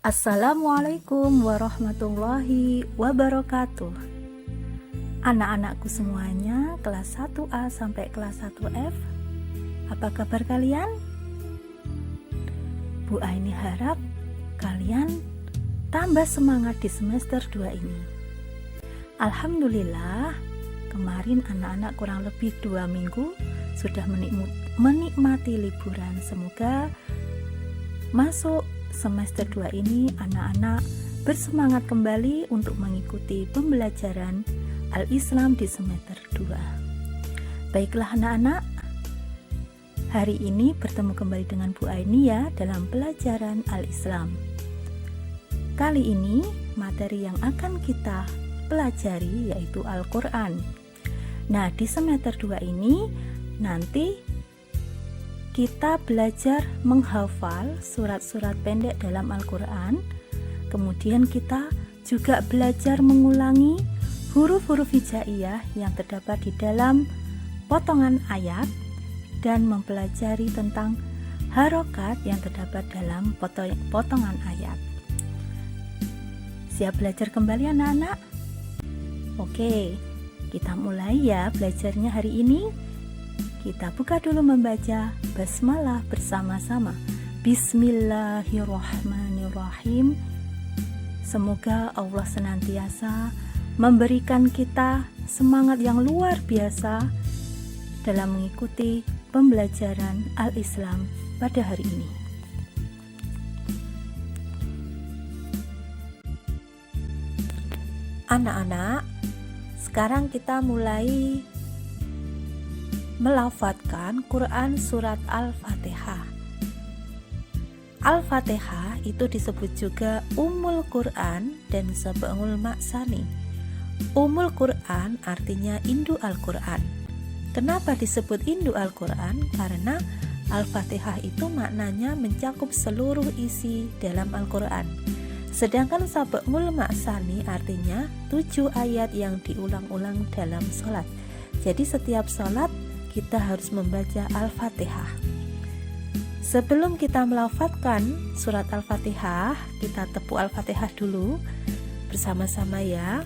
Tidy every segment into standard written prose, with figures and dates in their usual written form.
Assalamualaikum warahmatullahi wabarakatuh. Anak-anakku semuanya kelas 1A sampai kelas 1F, apa kabar kalian? Bu Aini harap kalian tambah semangat di semester 2 ini. Alhamdulillah, kemarin anak-anak kurang lebih 2 minggu sudah menikmati liburan. Semoga masuk semester 2 ini anak-anak bersemangat kembali untuk mengikuti pembelajaran Al-Islam di semester 2. Baiklah anak-anak, hari ini bertemu kembali dengan Bu Aini ya dalam pelajaran Al-Islam. Kali ini materi yang akan kita pelajari yaitu Al-Quran. Nah, di semester 2 ini nanti kita belajar menghafal surat-surat pendek dalam Al-Quran. Kemudian kita juga belajar mengulangi huruf-huruf hijaiyah yang terdapat di dalam potongan ayat dan mempelajari tentang harokat yang terdapat dalam potongan ayat. Siap belajar kembali anak-anak? Oke, kita mulai ya belajarnya hari ini. Kita buka dulu membaca basmalah bersama-sama. Bismillahirrahmanirrahim. Semoga Allah senantiasa memberikan kita semangat yang luar biasa dalam mengikuti pembelajaran Al-Islam pada hari ini. Anak-anak, sekarang kita mulai melafadzkan Quran surat Al-Fatihah. Al-Fatihah itu disebut juga Ummul Quran dan Sab'ul Ma'sani. Ummul Quran artinya induk Al-Quran. Kenapa disebut induk Al-Quran? Karena Al-Fatihah itu maknanya mencakup seluruh isi dalam Al-Quran. Sedangkan Sab'ul Ma'sani artinya 7 ayat yang diulang-ulang dalam sholat. Jadi setiap sholat kita harus membaca Al-Fatihah. Sebelum kita melafadzkan surat Al-Fatihah, kita tepuk Al-Fatihah dulu bersama-sama ya.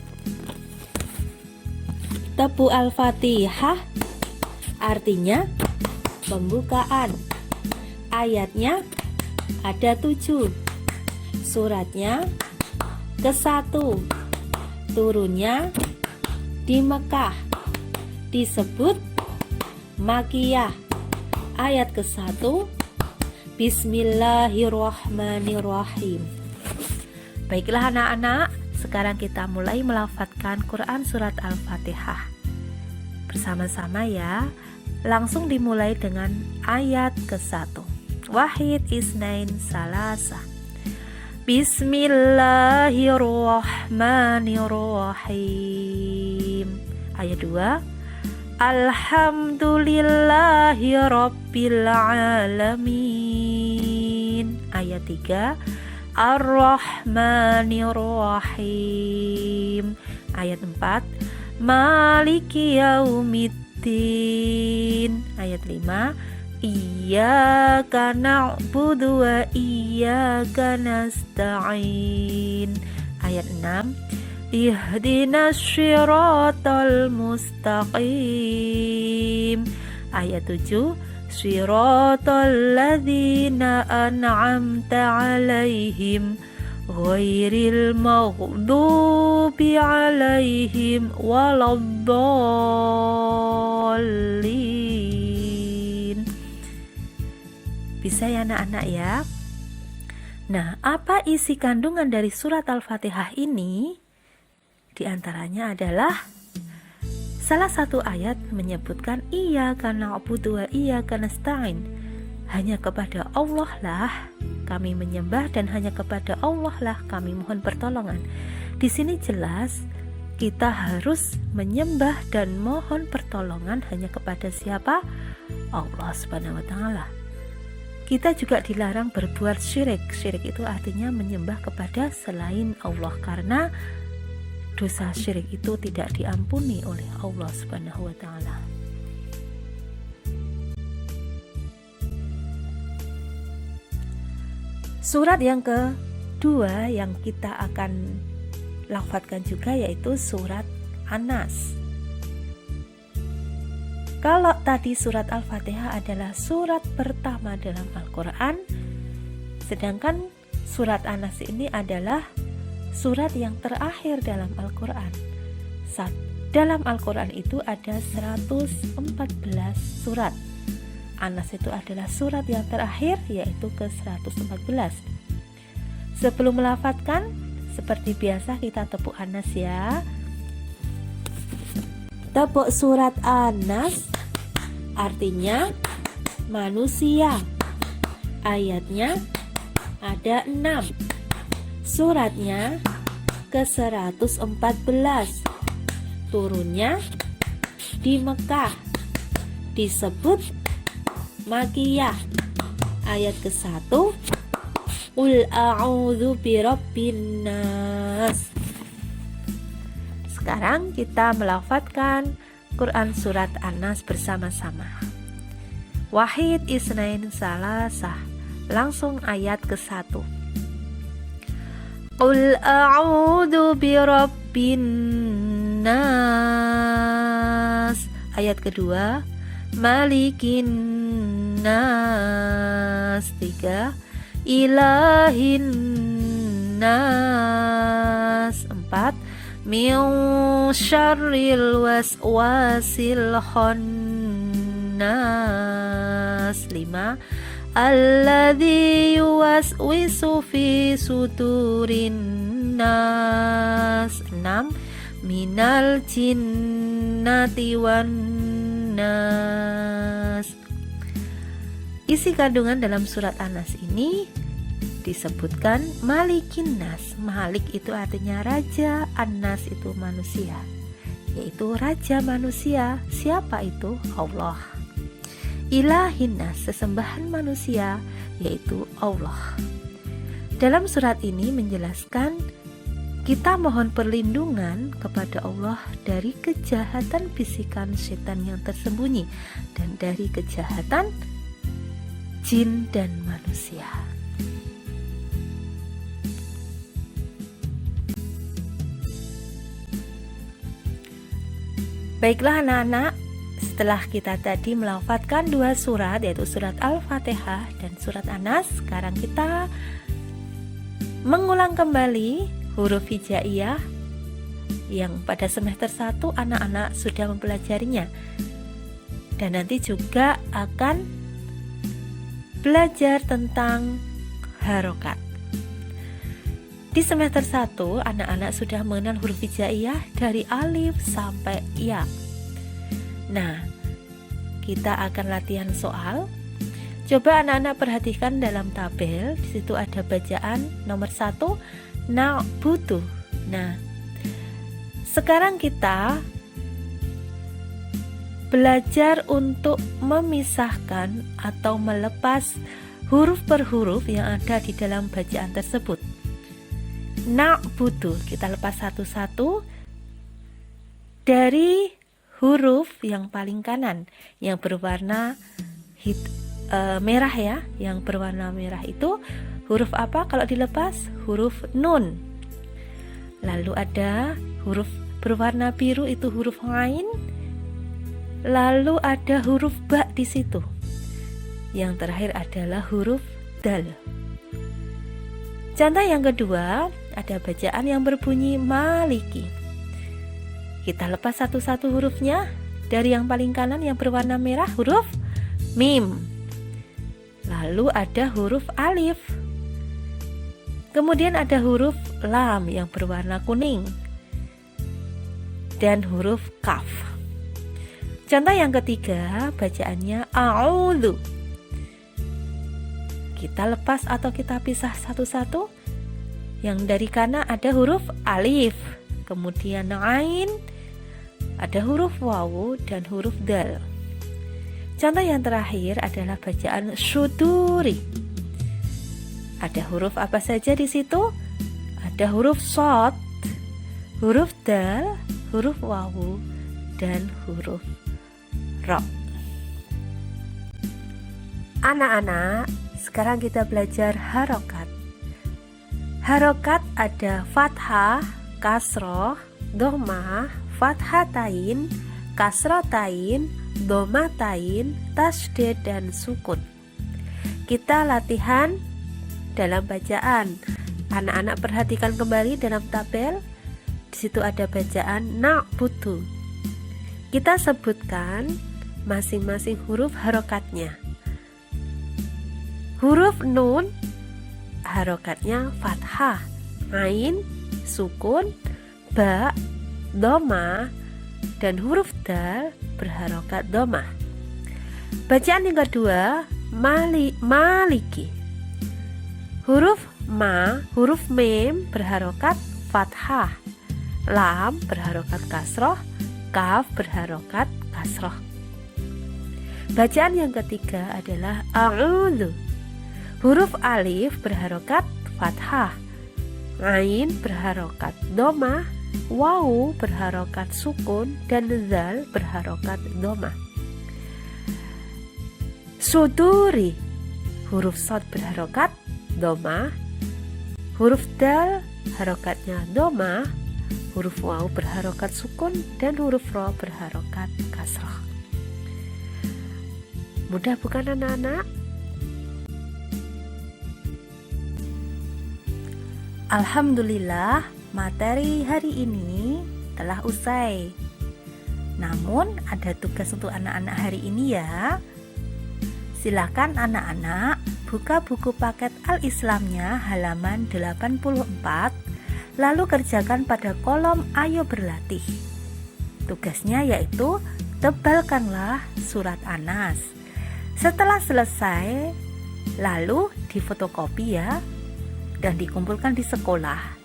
Tepuk Al-Fatihah artinya pembukaan. Ayatnya ada 7. Suratnya ke-1. Turunnya di Mekah. Disebut Makiyah. Ayat ke-1, Bismillahirrahmanirrahim. Baiklah anak-anak, sekarang kita mulai melafadzkan Quran surat Al-Fatihah bersama-sama ya. Langsung dimulai dengan ayat ke-1. Wahid isnain salasa. Bismillahirrahmanirrahim. Ayat 2, Alhamdulillahi Rabbil Alamin. Ayat 3, Ar-Rahmanir-Rahim. Ayat 4, Maliki Yaumiddin. Ayat 5, Iyyaka na'budu wa iyyaka nasta'in. Ayat 6, Ihdinas syiratal mustaqim. Ayat 7, Syiratal ladzina an'amta alaihim ghairil maghdubi alaihim waladdallin. Bisa ya anak-anak ya? Nah, apa isi kandungan dari surat Al-Fatihah ini? Di antaranya adalah salah satu ayat menyebutkan Iyyaka na'budu wa iyyaka nasta'in. Hanya kepada Allah lah kami menyembah dan hanya kepada Allah lah kami mohon pertolongan. Di sini jelas kita harus menyembah dan mohon pertolongan hanya kepada siapa? Allah Subhanahu wa taala. Kita juga dilarang berbuat syirik. Syirik itu artinya menyembah kepada selain Allah, karena dosa syirik itu tidak diampuni oleh Allah Subhanahu wa taala. Surat yang kedua yang kita akan lafadzkan juga yaitu surat An-Nas. Kalau tadi surat Al-Fatihah adalah surat pertama dalam Al-Quran, sedangkan surat An-Nas ini adalah surat yang terakhir dalam Al-Quran. Dalam Al-Quran itu ada 114 surat. An-Nas itu adalah surat yang terakhir, yaitu ke 114. Sebelum melafadzkan, seperti biasa kita tepuk An-Nas ya. Tepuk surat An-Nas artinya manusia. Ayatnya ada 6. Suratnya ke 114. Turunnya di Mekah. Disebut Makkiyah. Ayat ke-1, Qul a'udzu birabbin nas. Sekarang kita melafadzkan Quran surat An-Nas bersama-sama. Wahid isnain salasah. Langsung ayat ke-1. Qul a'udzu birabbin nas. Ayat kedua, Malikin nas. 3, Ilahin nas. 4, Min syarril waswasil khannas. 5, Alladzi yuwaswisu fi sudurin nas. 6, Minal jinnati wan nas. Isi kandungan dalam surat An-Nas ini disebutkan Malikin nas. Malik itu artinya raja, An-Nas itu manusia, yaitu raja manusia. Siapa itu? Allah. Ilahin nas, sesembahan manusia, yaitu Allah. Dalam surat ini menjelaskan kita mohon perlindungan kepada Allah dari kejahatan bisikan setan yang tersembunyi dan dari kejahatan jin dan manusia. Baiklah anak-anak, setelah kita tadi melafadzkan 2 surat, yaitu surat Al-Fatihah dan surat An-Nas, sekarang kita mengulang kembali huruf hijaiyah yang pada semester 1 anak-anak sudah mempelajarinya, dan nanti juga akan belajar tentang harokat. Di semester 1 anak-anak sudah mengenal huruf hijaiyah dari alif sampai ya. Nah, kita akan latihan soal. Coba anak-anak perhatikan dalam tabel, di situ ada bacaan nomor 1, na'budu. Nah, sekarang kita belajar untuk memisahkan atau melepas huruf per huruf yang ada di dalam bacaan tersebut. Na'budu, kita lepas satu-satu dari huruf yang paling kanan yang berwarna merah ya. Yang berwarna merah itu huruf apa kalau dilepas? Huruf nun. Lalu ada huruf berwarna biru, itu huruf ain. Lalu ada huruf ba di situ. Yang terakhir adalah huruf dal. Contoh yang kedua, ada bacaan yang berbunyi maliki. Kita lepas satu-satu hurufnya. Dari yang paling kanan yang berwarna merah, huruf mim. Lalu ada huruf alif. Kemudian ada huruf lam yang berwarna kuning. Dan huruf kaf. Contoh yang ketiga, bacaannya a'udzu. Kita lepas atau kita pisah satu-satu. Yang dari kanan ada huruf alif, kemudian ain, ada huruf wawu dan huruf dal. Contoh yang terakhir adalah bacaan syuduri. Ada huruf apa saja di situ? Ada huruf shad, huruf dal, huruf wawu, dan huruf ra. Anak-anak, sekarang kita belajar harokat. Harokat ada fathah, kasroh, dhammah, fathatain, kasrotain, dhammatain, tasydid, dan sukun. Kita latihan dalam bacaan. Anak-anak perhatikan kembali dalam tabel. Di situ ada bacaan na'budu. Kita sebutkan masing-masing huruf harokatnya. Huruf nun harokatnya fathah, ain, sukun, ba, dhammah, dan huruf dal berharokat dhammah. Bacaan yang kedua maliki. Huruf ma, huruf mim berharokat fathah, lam berharokat kasroh, kaf berharokat kasroh. Bacaan yang ketiga adalah a'udzu. Huruf alif berharokat fathah, ain berharokat dhammah, wawu berharokat sukun, dan zal berharokat dhammah. Suduri. Huruf shad berharokat dhammah, huruf dal harokatnya dhammah, huruf waw berharokat sukun, dan huruf ro berharokat kasroh. Mudah bukan anak-anak? Alhamdulillah, materi hari ini telah usai. Namun ada tugas untuk anak-anak hari ini ya. Silakan anak-anak buka buku paket Al-Islamnya halaman 84, lalu kerjakan pada kolom Ayo Berlatih. Tugasnya yaitu tebalkanlah surat Anas. Setelah selesai, lalu difotokopi ya, dan dikumpulkan di sekolah.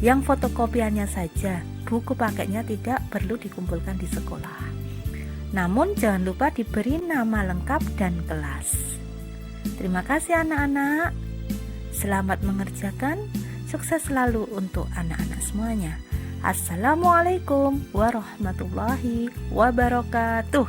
Yang fotokopiannya saja, buku paketnya tidak perlu dikumpulkan di sekolah. Namun jangan lupa diberi nama lengkap dan kelas. Terima kasih anak-anak. Selamat mengerjakan. Sukses selalu untuk anak-anak semuanya. Assalamualaikum warahmatullahi wabarakatuh.